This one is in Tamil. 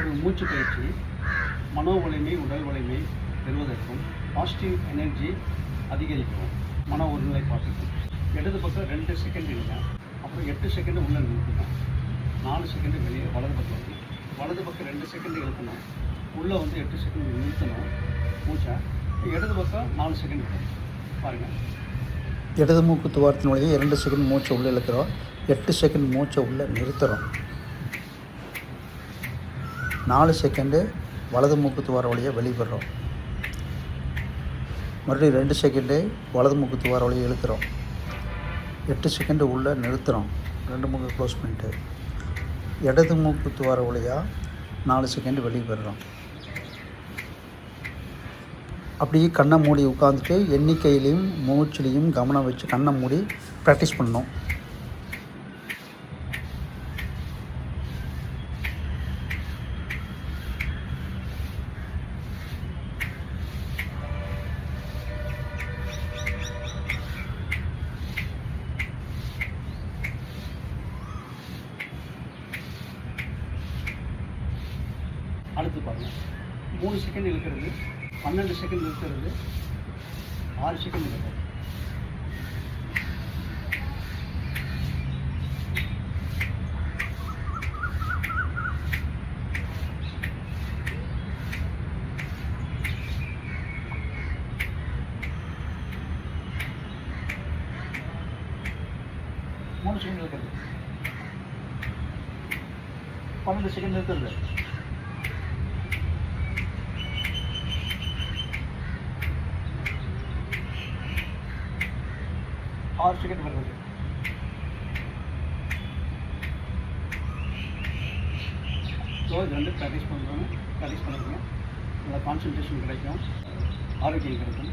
ஒரு மூச்சு பயிற்சி மனோ வலிமை உடல் வலிமை பெறுவதற்கும் பாசிட்டிவ் எனர்ஜி அதிகரிக்கும், மன ஒருநிலைப்பாட்டுக்கும். இடது பக்கம் 2 செகண்ட் இருங்க, அப்புறம் 8 செகண்டு உள்ளே நிறுத்தணும், 4 செகண்டு வெளியே வலது பக்கம் வந்து வலது பக்கம் 2 செகண்டு இழுக்கணும், உள்ளே வந்து 8 செகண்ட் நிறுத்தணும் மூச்சை. இடது பக்கம் 4 செகண்ட் பாருங்கள். இடது மூக்கு துவாரத்தின் வழியாக 2 செகண்ட் மூச்சை உள்ளே இழுக்கிறோம், 8 செகண்ட் மூச்சை உள்ளே நிறுத்துகிறோம், 4 செகண்டு வலது மூக்கு துவார வழியாக வெளிப்படுறோம், மறுபடியும் 2 செகண்டு வலது மூக்கு துவார வழியாக இழுக்கிறோம், 8 செகண்டு உள்ளே நிறுத்துகிறோம், 2 மூக்கு க்ளோஸ் பண்ணிட்டு இடது மூக்கு துவார வழியாக 4 செகண்டு வெளிப்படுறோம். அப்படியே கண்ணை மூடி உட்காந்துட்டு எண்ணிக்கையிலையும் மூச்சிலையும் கவனம் வச்சு கண்ணை மூடி ப்ராக்டிஸ் பண்ணணும். அடுத்து பாருங்கள், 3 செகண்ட் இழுக்கிறது, 12 செகண்ட் நிறுத்துறது, 6 செகண்ட் நிற்கிறது. மூணு செகண்ட் நிற்கிறது, 12 செகண்ட் நிறுத்துறது, 6 செகண்ட் வருது. ஸோ இது வந்து ப்ராக்டிஸ் பண்ணுறோம், ப்ராக்டிஸ் பண்ணுறோங்க, நல்லா கான்சன்ட்ரேஷன் கிடைக்கும், ஆரோக்கியம் கிடைக்கும்.